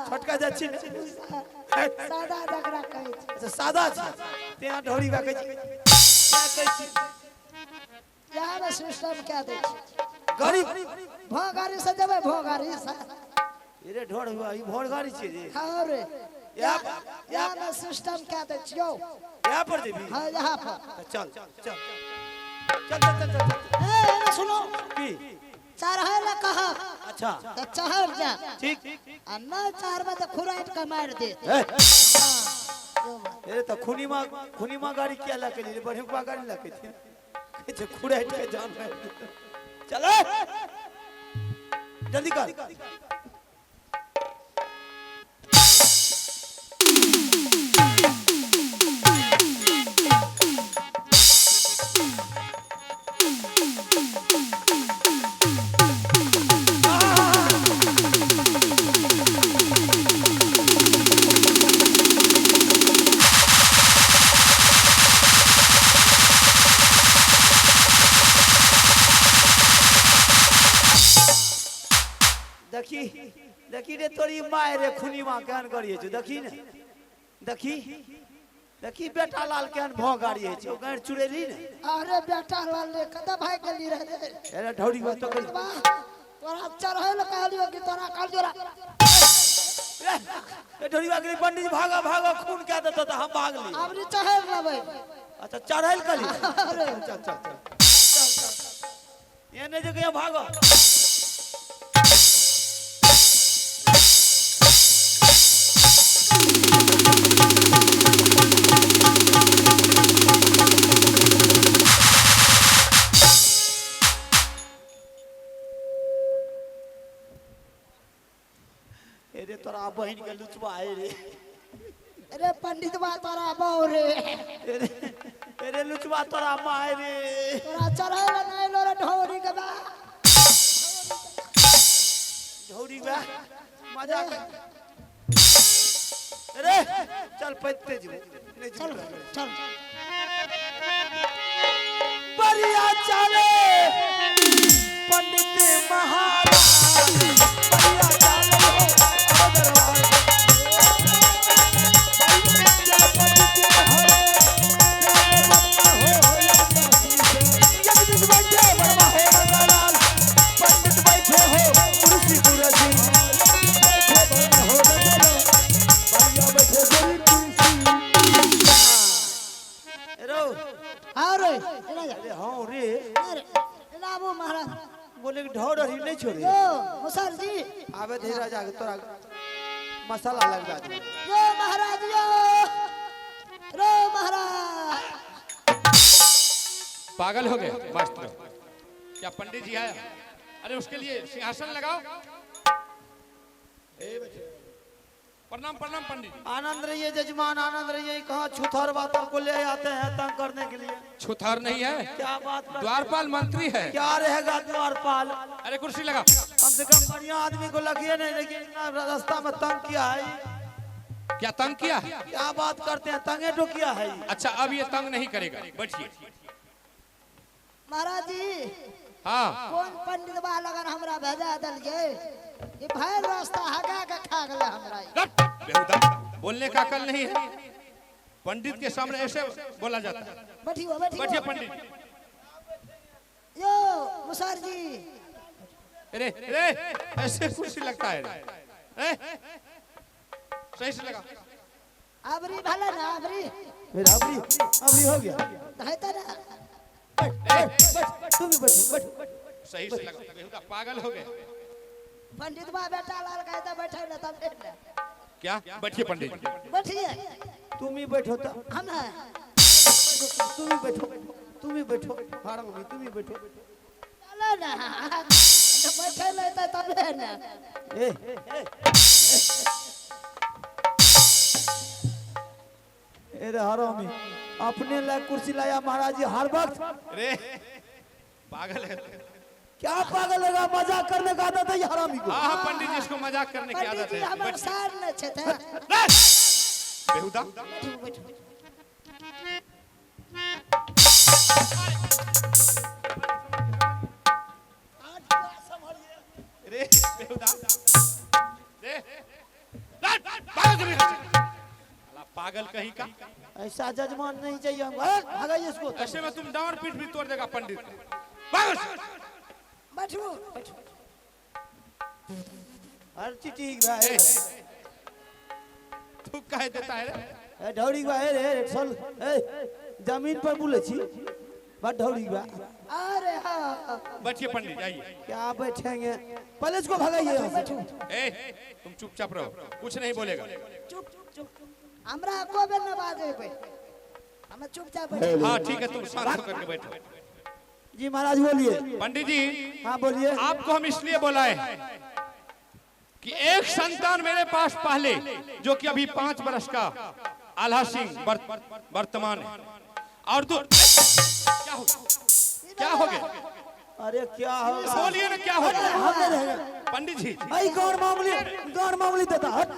छोटका जाछि सादा जकरा कहै छै। अच्छा सादा छै तें ढौरी बा कहै छी क्या कहै छी यार सिस्टम क्या दे गरीब भोगारी से देबे भोगारी से रे ढोड़ हुआ ई भोर गाड़ी छै रे हाँ रे यहाँ में सिस्टम क्या दे छियो यहाँ पर जेबी हाँ यहाँ पर चल चल चल चल चल चल ए सुनो की चढ़े ला कहा अच्छा तो चढ़ जा ठीक आ न चढ़बे तो खुराइट के मार दे अरे तो खुनीमा गाड़ी क्या ला के लिए बढ़िया गाड़ी ला के थी जे खुड़े के जान में चलो जल्दी कर देखी देखी रे तोरी माय रे खुनी मां केहन करिए छ देखी ने देखी देखी बेटा लाल केहन भ गाड़िए छ ओ गाड़ चुड़ेली ने अरे बेटा लाल ले कदा भाई गली रहे अरे ढौड़ी बा तो कल तोरा चढ़े ला कहलियो कि तोरा काल जोरा ए ढौड़ी बा के पंडित जी भागा भागा खून क्या देता था हम भाग ली अब नी चढ़े लेबै अच्छा चढ़ैल कली अरे चल चल चल ये ने जो के भागो रे तोरा बहन के लुचवा है रे अरे पंडित बा तोरा बहु रे रे लुचवा तोरा माय रे तोरा चढ़े ला नहीं लो रे ढौरी के बा ढौरी बा मजा कर रे चल पैते जी चल चल बढ़िया चले पंडित महाराज बढ़िया चले हो दरबार अरे हाँ रे लाबो महाराज बोले कि ढौर ही नहीं छोड़े यो मुसर जी आवे धीरे जाके तोरा मसाला लग जा यो महाराज यो रो महाराज पागल हो गए मास्टर क्या पंडित जी आया अरे उसके लिए सिंहासन लगाओ प्रणाम प्रणाम पंडित आनंद रहिए जजमान आनंद रहिए कहाँ छुथर बातों को ले आते हैं तंग करने के लिए छुथार नहीं है क्या बात द्वारपाल मंत्री है क्या रहेगा द्वारपाल अरे कुर्सी लगा कम से कम बढ़िया आदमी को लगिए नहीं लेकिन रास्ता में तंग किया है क्या तंग किया है क्या बात करते हैं तंगे तो किया है अच्छा अब ये तंग नहीं करेगा बैठिए महाराज जी हाँ कौन पंडित बा लगन हमरा भेजा दलिए ये भैर रास्ता हगा के खा गले हमरा बेहुदा बोलने का अकल नहीं है पंडित के सामने ऐसे बोला जाता है बैठियो बैठियो बैठिए पंडित यो मुसर जी रे रे ऐसे कुर्सी लगता है रे सही से लगा अबरी भले ना अबरी फिर अबरी हो गया कहता ना तुम भी बैठो बैठो सही से लगा बेहुदा पागल हो गए पंडित बा बेटा लाल कहता बैठे ना तब देख ले क्या बैठिए पंडित बैठिए तुम ही बैठो तो हम है तुम ही बैठो फारम में तुम ही बैठो चलो ना तो बैठे लेता तब है ना ए रे हरामी अपने ला कुर्सी लाया महाराज जी हर वक्त रे पागल है क्या पागल लगा मजाक करने का आदत है ये हरामी को हाँ पंडित जी इसको मजाक करने की पंडित आदत जी है हमारे सार न छते बेहुदा रे बेहुदा रे पागल कहीं का। ऐसा जजमान नहीं चाहिए हमको। भगाइए इसको। ऐसे में तुम डांड पीठ भी तोड़ देगा पंडित को। भागो। बैठो हर चीज ठीक भाई। तू कह देता है रे? ढौड़ी भाई रे चल जमीन पर बोले छी बट ढौड़ी बा। अरे हाँ बैठिए पंडित जाइए। क्या बैठेंगे पहले इसको भगाइए यहाँ से। तुम चुपचाप रहो, कुछ नहीं बोलेगा। चुप हमरा को बेल न बाजे पे हम चुपचाप बैठे। हाँ ठीक है, तुम शांत होकर के बैठो। जी महाराज बोलिए। पंडित जी हाँ बोलिए। आपको हम इसलिए बुलाए कि एक संतान मेरे पास पहले, जो कि अभी 5 वर्ष का आल्हा सिंह वर्तमान है, और क्या हो गया? अरे क्या होगा? बोलिए ना क्या हो गया? हमने रहेगा पंडित जी। भाई गौर मामूली देता हट।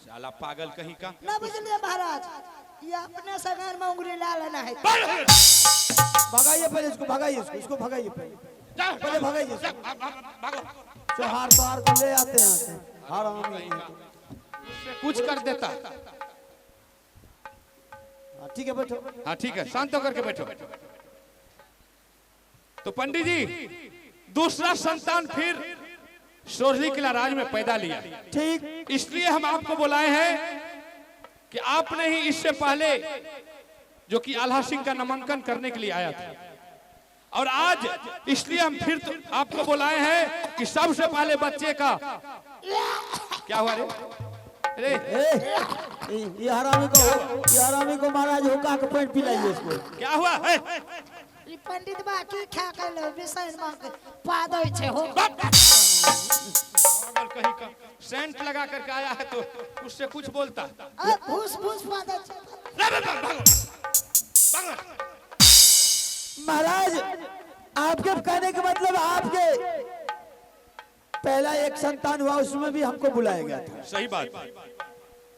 साला पागल कहीं का। ना बुझलिए महाराज, ये अपने सगार में उंगली ला लेना है। भगाइए पहले इसको, भगाइए इसको भगाइए पहले भगाइए इसको। तो हार तो हार को ले आते हैं हार कुछ कर देता। ठीक है बैठो। हाँ ठीक है, शांत होकर के बैठो। तो पंडित जी दूसरा संतान फिर सोरली किला राज में पैदा लिया। ठीक, इसलिए हम आपको बुलाए हैं कि आपने ही इससे पहले, जो कि आल्हा सिंह का नामांकन करने के लिए आया था, और आज इसलिए हम फिर तो आपको बुलाए हैं कि सबसे पहले बच्चे का क्या हुआ रे? अरे ये हरामी को महाराज हुक्का के पेट पिलाइए इसको। क्या हुआ है? ई पंडित बा की खा कर लो विषय में पादो छे हो। पागल कहीं का, सेंट लगा करके आया है तो उससे कुछ बोलता। भूस पादो छे। महाराज आपके कहने का मतलब आपके पहला एक संतान हुआ, उसमें भी हमको बुलाया गया था। सही बात।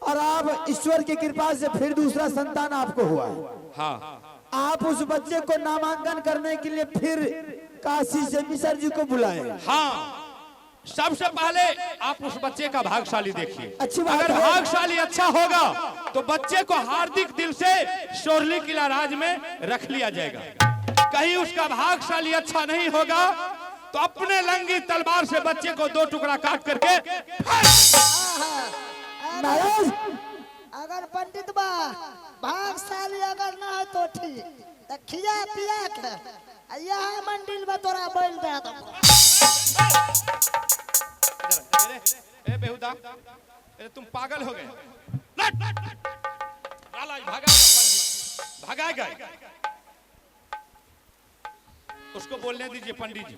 और आप ईश्वर की कृपा से फिर दूसरा संतान आपको हुआ। हाँ, आप उस बच्चे को नामांकन करने के लिए फिर काशी से मिसर जी को बुलाए। हाँ, सबसे पहले आप उस बच्चे का भाग्यशाली देखिए। अच्छी बात अगर है। भाग्यशाली अच्छा होगा तो बच्चे को हार्दिक दिल से सोरली किला राज में रख लिया जाएगा। कहीं उसका भाग्यशाली अच्छा नहीं होगा तो अपने लंगी तलवार से बच्चे को 2 टुकड़ा काट करके महाराज अगर पंडित बा भागशाली अगर ना हो तो ठीक, तो खिया पिया के यहाँ मंदिर में तोरा बैल दे दो। ए बेहुदा, अरे तुम पागल हो गए। भागा उसको बोलने दीजिए पंडित जी।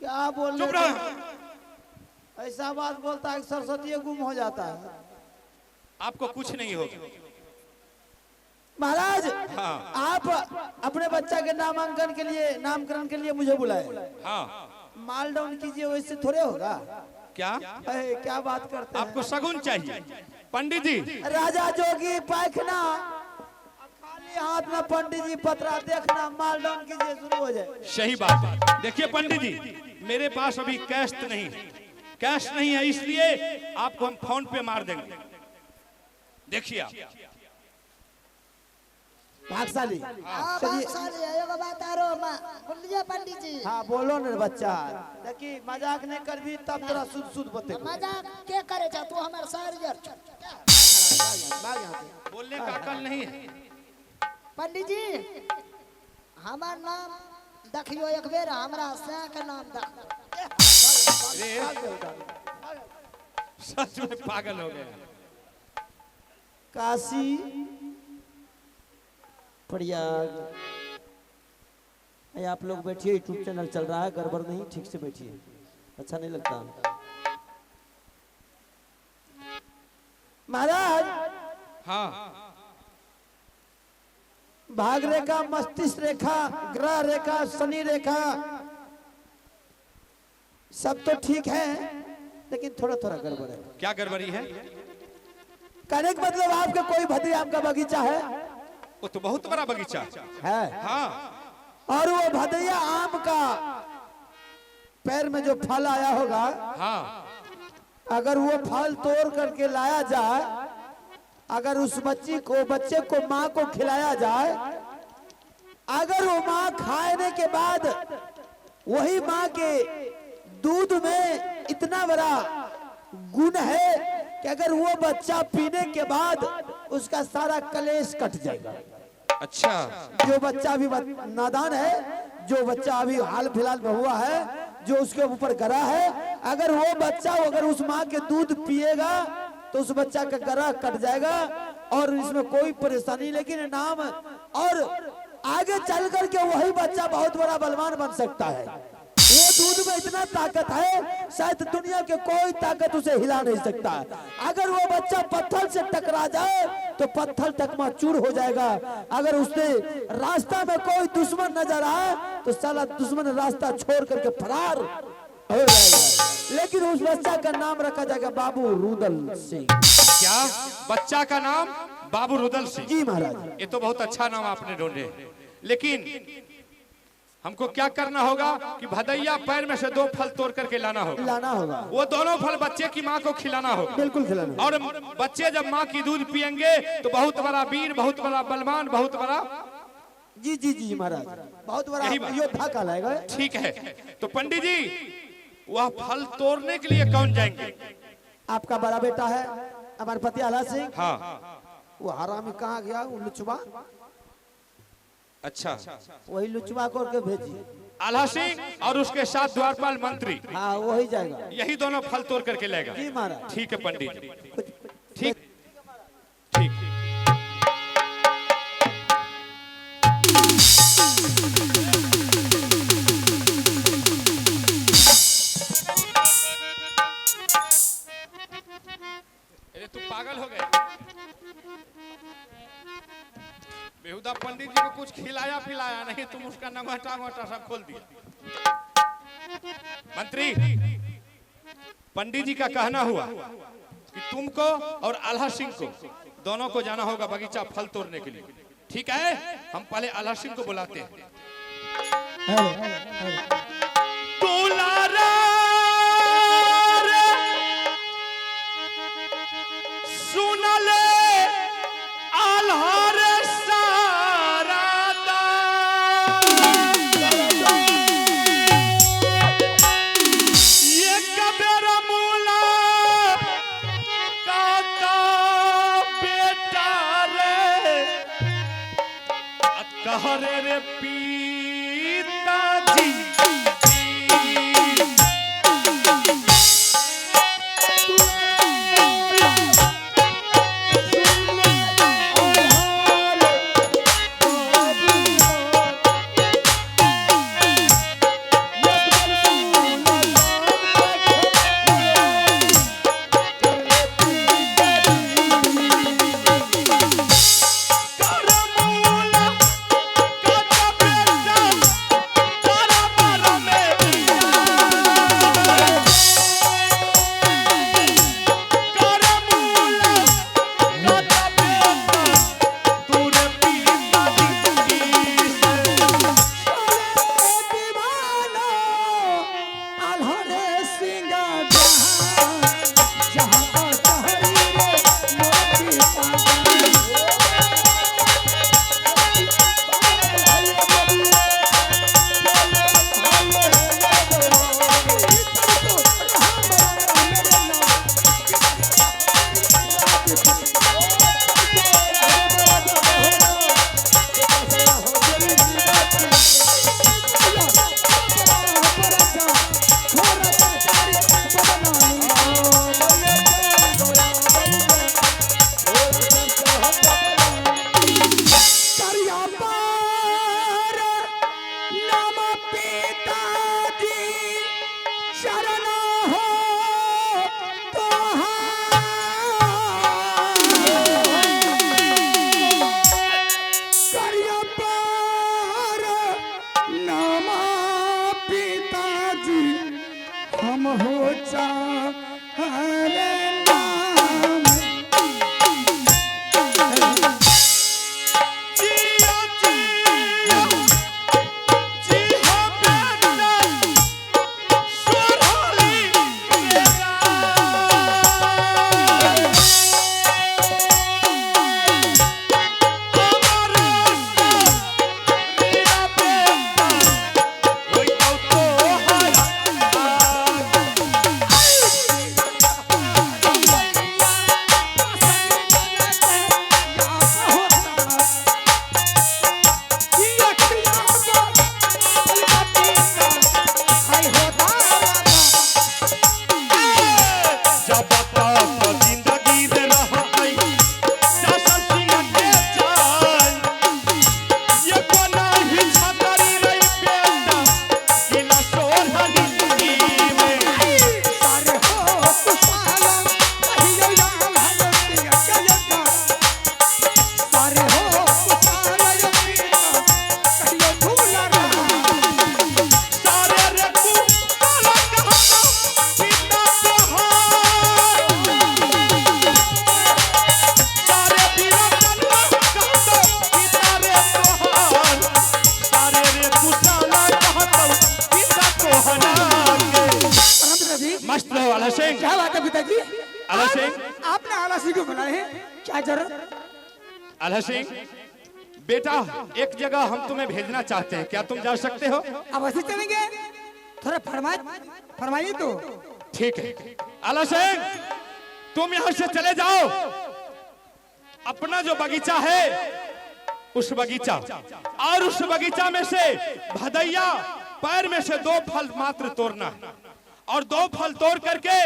क्या बोल चुप रहे रहो। थे? ऐसा बात बोलता है कि सरस्वती गुम हो जाता है। आपको कुछ नहीं होगा महाराज। हाँ। आप अपने बच्चा के नामांकन के लिए, नामकरण के लिए मुझे बुलाए। हाँ, माल डाउन कीजिए, वैसे थोड़े होगा। क्या क्या बात करते हैं? आपको शगुन चाहिए पंडित जी? राजा जोगी पायखना, खाली हाथ में पंडित जी पतरा देखना, माल डाउन कीजिए, शुरू हो जाए। सही बात है। देखिए पंडित जी, मेरे पास अभी कैश नहीं है, इसलिए आपको हम फोन पे मार देंगे। देखिए आप भागशाली। भागशाली एगो बात आरो बोलिए पंडित जी। हाँ बोलो न बच्चा। देखी मजाक नहीं कर भी तब तोरा शुद्ध बते। मजाक के करे जा तू हमार सारियर। बोलने का अकल नहीं है। पंडित जी हमार नाम देखियो एक बेर, हमरा से के नाम देख। सच में पागल हो गए। काशी प्रयाग। आप लोग बैठिए, यूट्यूब चैनल चल रहा है, गड़बड़ नहीं, ठीक से बैठिए, अच्छा नहीं लगता। महाराज हाँ, भाग रेखा, मस्तिष्क रेखा, ग्रह रेखा, शनि रेखा सब तो ठीक है, लेकिन थोड़ा थोड़ा गड़बड़ है। क्या गड़बड़ी है? कहने का मतलब आपका कोई भद्री आम का बगीचा है? वो तो बहुत बड़ा बगीचा है। हाँ, और वो भदैया आम का पैर में जो फल आया होगा, हाँ, अगर वो फल तोड़ करके लाया जाए, अगर उस बच्चे को माँ को खिलाया जाए, अगर वो माँ खाने के बाद वही माँ के दूध में इतना बड़ा गुण है कि अगर वो बच्चा पीने के बाद उसका सारा कलेश कट जाएगा। अच्छा, जो बच्चा अभी नादान है, जो बच्चा अभी हाल फिलहाल में हुआ है, जो उसके ऊपर गरा है, अगर वो बच्चा अगर उस माँ के दूध पिएगा तो उस बच्चा का गरा कट जाएगा और इसमें कोई परेशानी। लेकिन नाम और आगे चल करके वही बच्चा बहुत बड़ा बलवान बन सकता है। वो दूध में इतना ताकत है, शायद दुनिया के कोई ताकत उसे हिला नहीं सकता। अगर वो बच्चा पत्थर से टकरा जाए तो पत्थर टकमाचूर हो जाएगा। अगर उसने रास्ता में कोई दुश्मन नजर आए तो साला दुश्मन रास्ता छोड़ करके फरार हो जाएगा। लेकिन उस बच्चा का नाम रखा जाएगा बाबू रुदल सिंह। क्या बच्चा का नाम बाबू रुदल सिंह? जी महाराज। ये तो बहुत अच्छा नाम आपने ढूंढे, लेकिन हमको क्या करना होगा कि भदैया पैर में से 2 फल तोड़ करके लाना होगा। वो दोनों फल बच्चे की माँ को खिलाना होगा। बिल्कुल खिलाना। और बच्चे जब माँ की दूध पियेंगे तो बहुत बड़ा वीर, बहुत बड़ा बलवान, बहुत बड़ा जी जी जी महाराज, बहुत बड़ा योद्धा कहलाएगा। ठीक है, तो पंडित जी वह फल तोड़ने के लिए कौन जाएंगे? आपका बड़ा बेटा है हमारे पति आला सिंह। हाँ, वो हरामी कहाँ गया? वो लुचवा। अच्छा, वही लुचवा करके भेजिए। आला सिंह और उसके साथ द्वारपाल मंत्री, हाँ वही जाएगा। यही दोनों फल तोड़ करके लेगा। जी महाराज। ठीक है पंडित जी, ठीक ठीक। अरे तू पागल हो गया? बेहुदा पंडित जी को कुछ खिलाया पिलाया नहीं, तुम उसका नंगटा मोटा सब खोल दिया। मंत्री, पंडित जी का कहना हुआ कि तुमको और आल्हा सिंह को दोनों को जाना होगा बगीचा फल तोड़ने के लिए। ठीक है, हम पहले आल्हा सिंह को बुलाते हैं। हरे रे पिताजी आला सिंह, आपने आला सिंह को बुलाए हैं, क्या जरूरत? आला सिंह बेटा, एक जगह हम तुम्हें भेजना चाहते हैं, क्या तुम जा सकते हो? अवश्य चलेंगे, थोड़ा फरमाइए तो। ठीक है आला सिंह, तुम यहां से चले जाओ, अपना जो बगीचा है उस बगीचा, और उस बगीचा में से भदैया पैर में से 2 फल मात्र तोड़ना है, और 2 फल तोड़ करके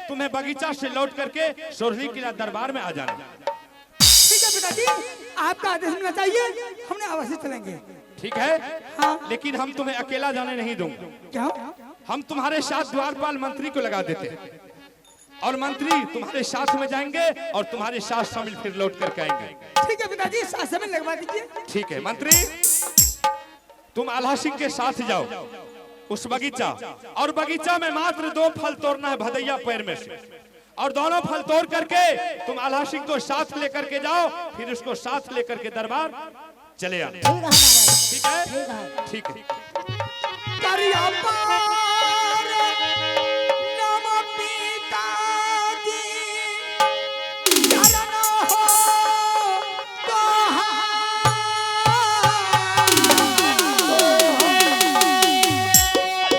तुम्हें बगीचा से लौट करके सोरही किला दरबार में आ जाना। ठीक है पिताजी, आपका आदेश मिलना चाहिए, हमने अवश्य चलेंगे। ठीक है हाँ। लेकिन हम तुम्हें अकेला जाने नहीं दूंगा, क्यों? हम तुम्हारे साथ द्वारपाल मंत्री को लगा देते हैं, और मंत्री तुम्हारे साथ में जाएंगे और तुम्हारे साथ शामिल फिर लौट करके आएंगे। ठीक है पिताजी, साथ में लगवा दीजिए। ठीक है मंत्री, तुम आल्हा सिंह के साथ जाओ उस बगीचा, और बगीचा में मात्र 2 फल तोड़ना है भदैया पैर में से, और दोनों फल तोड़ करके तुम आल्हा सिंह को साथ लेकर के जाओ, फिर उसको साथ लेकर के दरबार चले आना। ठीक है ठीक है। करिया पार नम पिताजी, चरण हो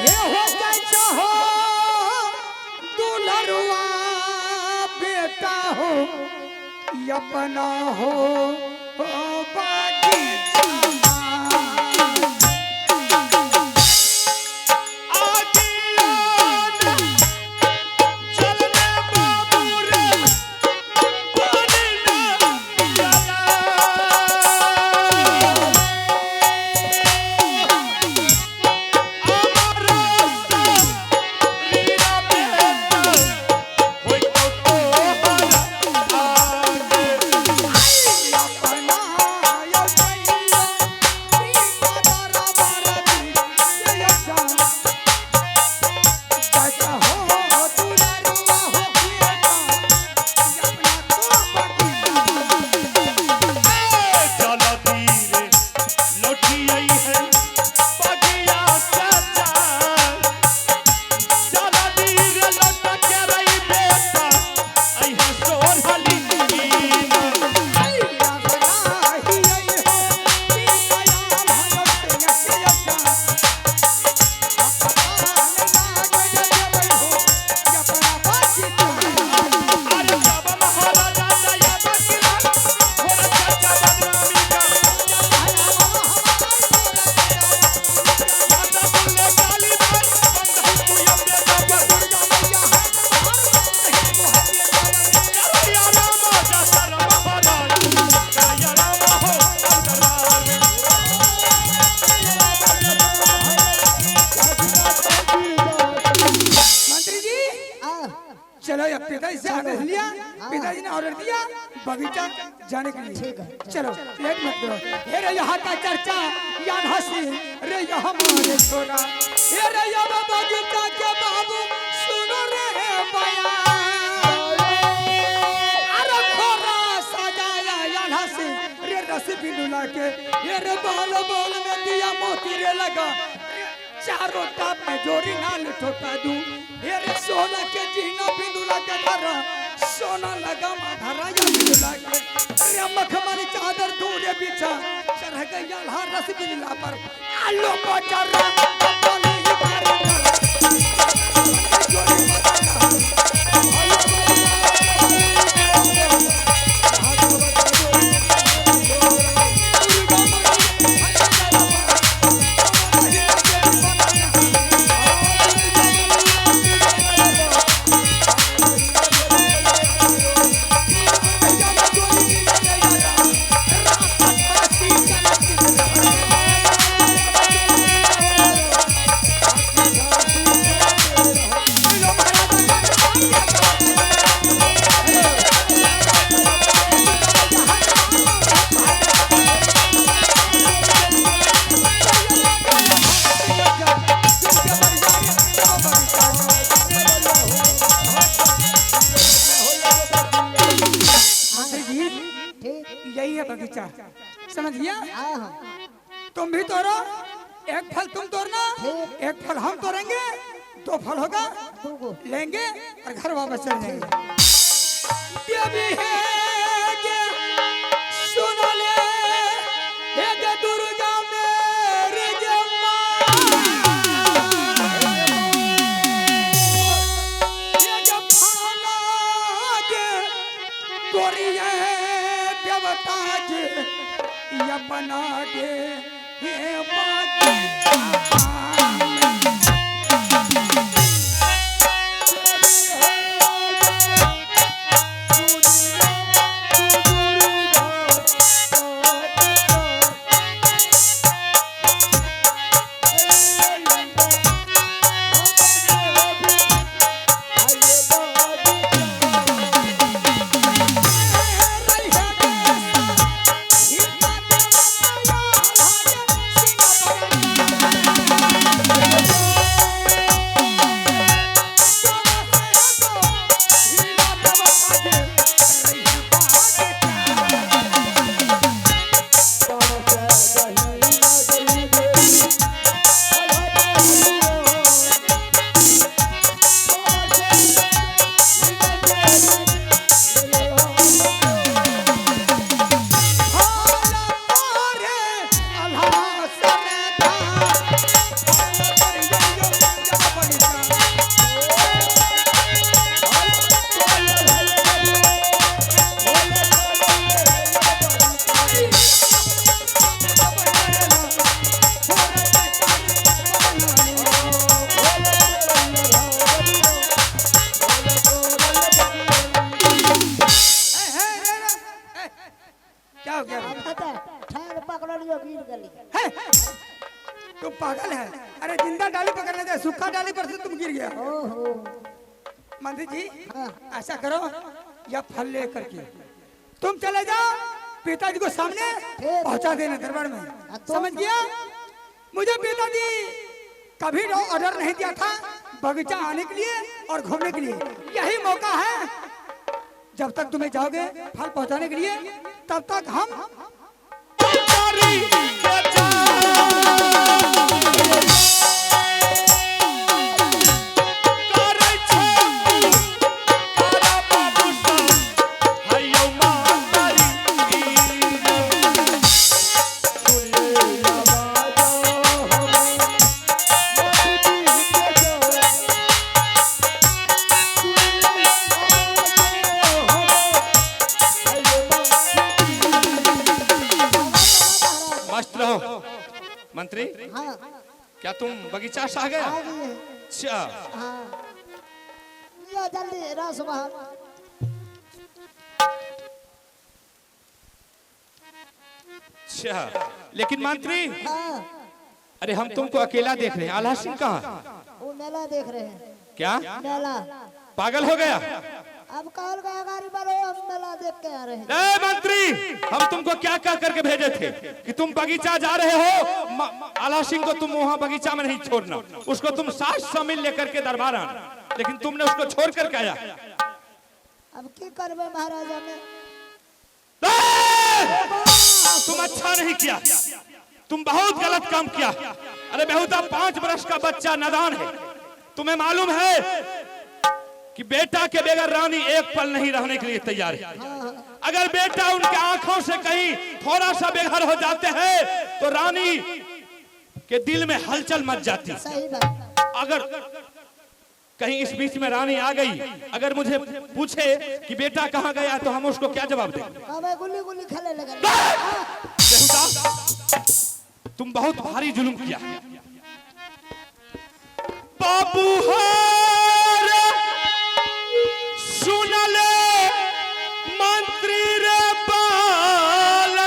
हे हो कैसा हो दुलरुआ बेटा हो, अपना हो बगीचा। चलो अब पिताजी से आदेश लिया, पिताजी ने ऑर्डर दिया बगीचा जाने के लिए। चलो लेट मत करो। हे रे यहाँ का चर्चा यान हंसी रे यहाँ मारे छोरा, हे रे यहाँ बगीचा के बाबू सुनो रे बयान, अरे खोरा सजाया यान हंसी रे रस्सी बिंदुला के, हे रे बोल बोल में दिया मोती रे लगा, चारों टाप में जोड़ी नाल ठोका दूं, ये रे सोना के जीना बिंदुला के धरा, सोना लगा माधरा या बिंदुला के, रे मखमली चादर दूरे बिछा, चढ़ गया ला रस बिंदुला पर, आलो को चढ़ा, बोली ही मारेगा, जोड़ी यही है बगीचा, समझ गया? तुम भी तोड़ो, एक फल तुम तोड़ना, एक फल हम तोड़ेंगे, 2 फल होगा लेंगे और घर वापस चले जाएंगे। देवी है ये सुन ले हे ये दुर्गा मेरी ये माँ ये जो फाना ये गोरिये देवता जे ये बना दे ये बात क्या हो गया? ठाड़ पकड़ लियो गिर गली। है? तुम पागल है? अरे जिंदा डाली पकड़ने दे, सूखा डाली पर से तुम गिर गया। ओहो मंत्री जी हाँ। ऐसा करो या फल ले करके तुम चले जाओ पिताजी को सामने ठीक। पहुंचा देना दरबार में। तो- समझ गया? मुझे पिताजी कभी ऑर्डर नहीं दिया था बगीचा आने के लिए और घूमने के लिए। यही मौका है, जब तक तुम्हें जाओगे फल पहुंचाने के लिए तब तक हम मस्त रहो। मंत्री हाँ क्या तुम बगीचा से आ गया? आ गई है। अच्छा हाँ लियो जल्दी रस बाहर। अच्छा लेकिन मंत्री हाँ अरे हम तुमको अकेला देख रहे हैं, आल्हा सिंह कहाँ? वो मेला देख रहे हैं। क्या मेला पागल हो गया? अब कॉल गया गाड़ी पर हम मेला देख के आ रहे हैं। ए मंत्री हम तुमको क्या कह करके भेजे थे कि तुम बगीचा जा रहे हो, आल्हा सिंह को तुम वहाँ बगीचा में नहीं छोड़ना, उसको तुम साथ शामिल लेकर के दरबार आना, लेकिन तुमने उसको छोड़ करके आया। अब की करबे महाराजा में। तुम अच्छा नहीं किया, तुम बहुत गलत काम किया। अरे बेहुदा 5 वर्ष का बच्चा नादान है। तुम्हें मालूम है कि बेटा के बगैर रानी एक पल नहीं रहने के लिए तैयार है। अगर बेटा उनके आंखों से कहीं थोड़ा सा बेघर हो जाते हैं तो रानी के दिल में हलचल मच जाती। सही बात। अगर कहीं इस बीच में रानी आ गई, अगर मुझे पूछे कि बेटा कहाँ गया तो हम उसको क्या जवाब दें? अब गुल्ली गुल्ली खेले लगे। बेहुदा तुम बहुत भारी जुल्म किया। बाबू हारे सुन ले मंत्री रे बाल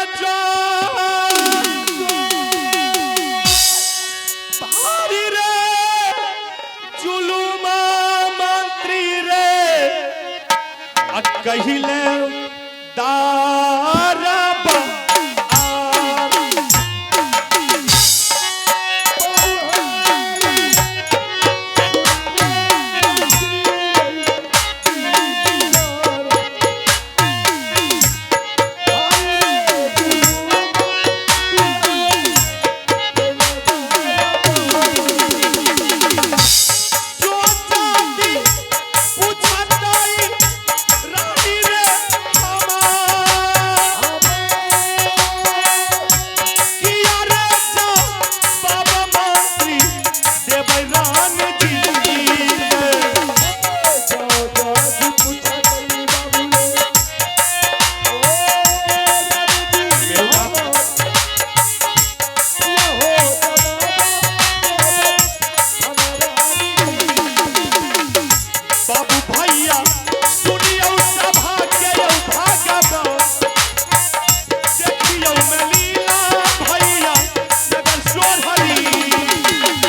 भारी रे जुलुमा मंत्री रे कहिले दारा रानी रे बाबू भैया सुनियो सभा के यौ भागवत देखियो में लीला भैया नगर सोहरी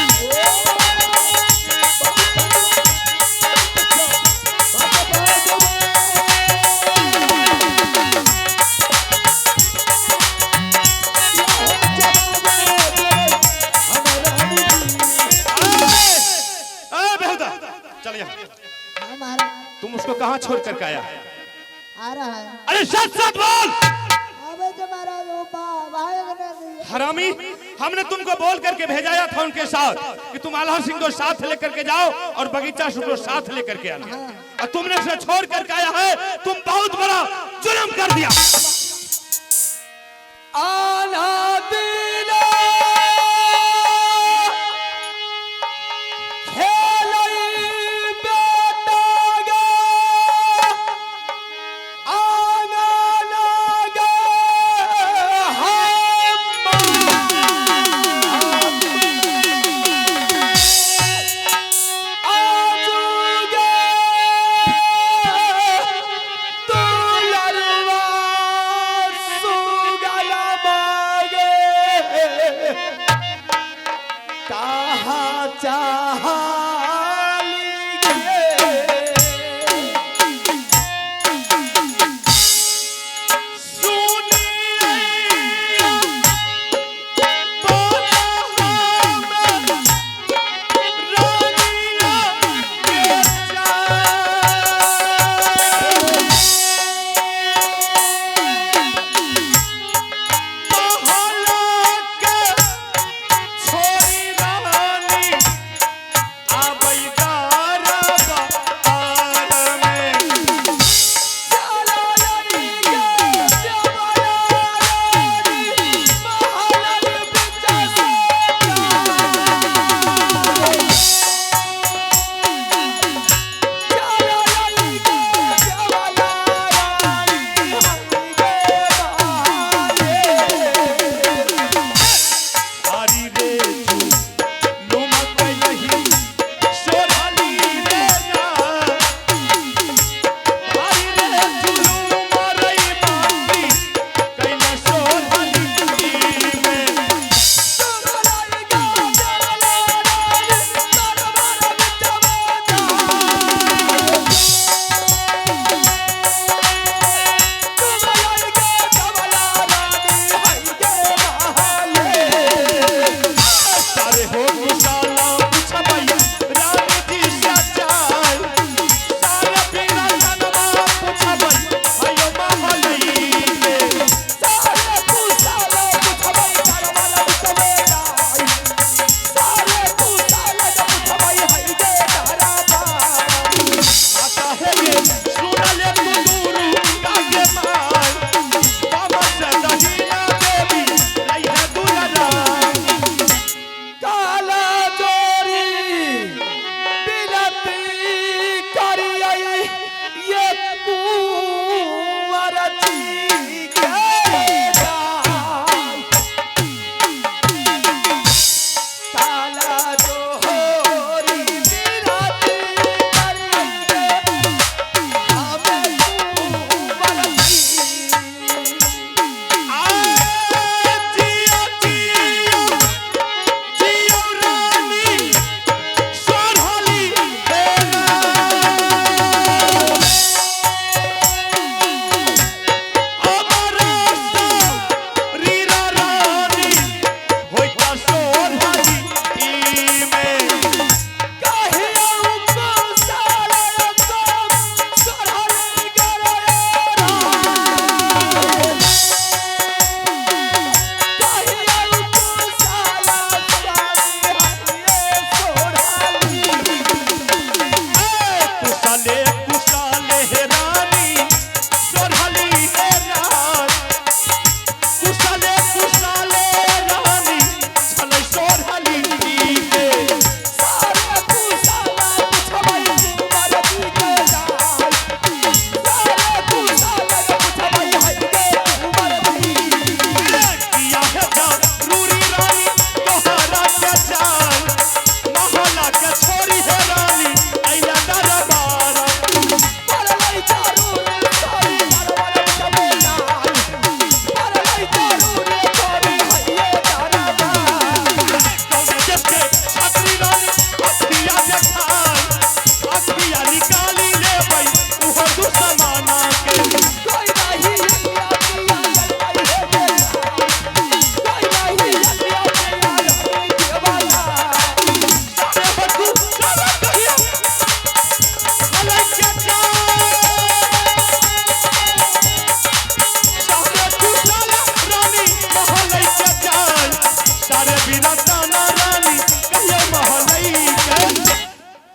चल यहाँ हाँ महाराज तुम उसको कहाँ छोड़ करके आया आ रहा है। अरे सच सच बोल अबे जो महाराज वो भाई ने हरामी हमने तुमको बोल करके भेजाया था उनके साथ कि तुम आल्हा सिंह को साथ लेकर के जाओ और बगीचा शुक्र साथ लेकर के आना और तुमने उसे छोड़ करके आया है तुम बहुत बड़ा जुल्म कर दिया आला दिला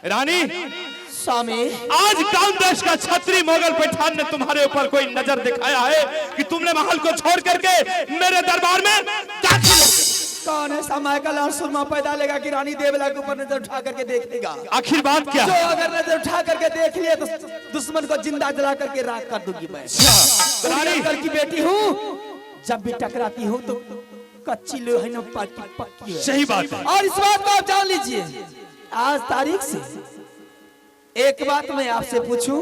रानी, स्वामी आज कौन देश का छत्री मोगल पठान ने तुम्हारे ऊपर कोई नजर दिखाया है कि तुमने महल को छोड़ करके मेरे दरबार में दाखिल हो गए? कौन ऐसा माइकल और सुरमा पैदा लेगा कि रानी देवला के ऊपर नजर उठा करके देख लेगा? आखिर बात क्या जो है? अगर नजर उठा करके देख लिया तो दुश्मन को जिंदा जला करके राख कर दूंगी मैं। रानी, अंकल की बेटी हूँ, जब भी टकराती हूँ तो कच्ची लोहे न पक्की पक्की है। सही बात है। और इस बात को आप जान लीजिए, आज तारीख से एक बात मैं आपसे पूछूं,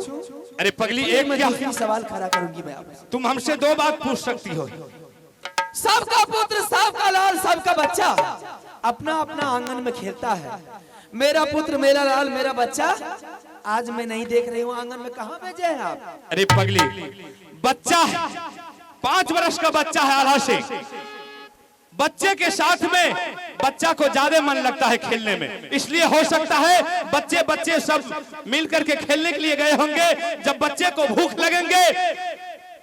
अरे पगली, एक मैं क्या, दूसरी सवाल खड़ा करूंगी मैं आपसे। तुम हमसे दो बात पूछ सकती हो। सबका पुत्र, सबका लाल, सबका बच्चा अपना अपना आंगन में खेलता है। मेरा पुत्र, मेरा लाल, मेरा बच्चा आज मैं नहीं देख रही हूँ आंगन में। कहाँ भेजे हैं आप? अरे पगली, बच्चा है, 5 वर्ष का बच्चा है आल्हा सिंह। बच्चे के साथ में बच्चा को ज्यादा मन लगता है खेलने में, इसलिए हो सकता है बच्चे सब मिलकर के खेलने के लिए गए होंगे। जब बच्चे को भूख लगेंगे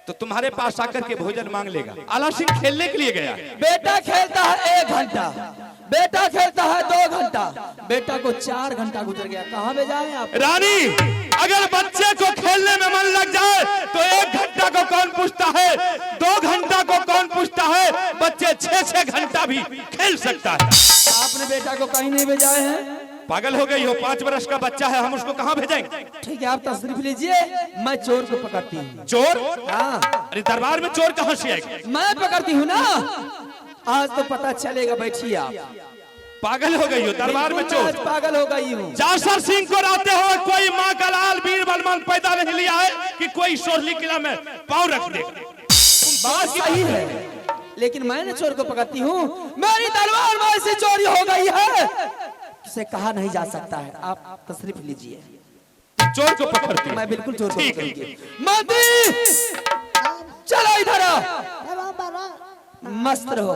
तो तुम्हारे पास आकर के भोजन मांग लेगा। आल्हा सिंह खेलने के लिए गया। बेटा खेलता है 1 घंटा, बेटा खेलता है 2 घंटा, बेटा को 4 घंटा गुजर गया। कहाँ भेजा है आप? रानी, अगर बच्चे को खेलने में मन लग जाए तो 1 घंटा को कौन पूछता है, 2 घंटा को कौन पूछता है? बच्चे 6-6 घंटा भी खेल सकता है। आपने बेटा को कहीं नहीं भेजाए हैं? पागल हो गई हो? 5 वर्ष का बच्चा है, हम उसको कहाँ भेजेंगे? ठीक है, आप तशरीफ लीजिए, मैं चोर को पकड़ती हूँ। चोर? हाँ, अरे दरबार में चोर कहाँ से आएगा? मैं पकड़ती हूँ ना, आज तो पता चलेगा। बैठिए आप। पागल हो गई हो? दरबार में बिल्कुल, मैं चोर? आज पागल हो गई हूँ। जासर सिंह को रहते हो कोई माँ का लाल वीर बलवान पैदा नहीं लिया है कि कोई सोरली किला में पाँव रख दे। बात सही है, लेकिन मैंने चोर को पकड़ती हूँ। मेरी तलवार में ऐसी चोरी हो गई है इसे कहा नहीं जा सकता है। आप तशरीफ लीजिए। चोर को पकड़ती मैं बिल्कुल चोर को ठीक है। पकड़ूंगी। मंदी, चलो इधर आओ, मस्त रहो।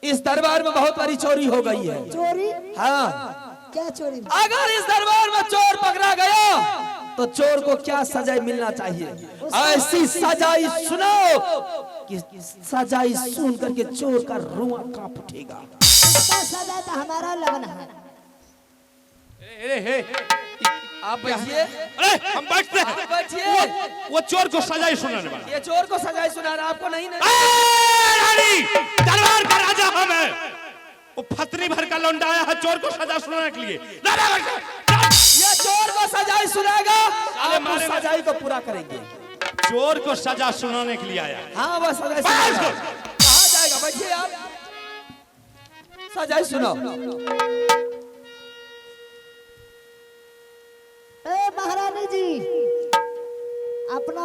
इस दरबार में बहुत बड़ी चोरी हो गई है। चोरी? हाँ, क्या चोरी? अगर इस दरबार में चोर पकड़ा गया तो चोर को क्या सजाए मिलना चाहिए? ऐसी सजाई सुनो कि सजाई सुन करके चोर का रुआ कांप उठेगा। इसका सजा तो हमारा लगना है। आप बैठिए। अरे हम बैठते हैं। बैठिए। वो चोर को सजाई सुनाने वाला। ये चोर को सजाई सुना रहा, आपको नहीं ना? रानी, दरबार का राजा हम है। वो फतरी भर का लौंडा आया है चोर को सजा सुनाने के लिए। ये चोर को सजाई सुनाएगा, आप उस सजाई को पूरा करेंगे। चोर को सजा सुनाने के लिए आया। हाँ, वह सजाई सुनाएगा। कहाँ जाएगा? बैठिए आप, सजाई सुनो। ए महारानी जी, अपना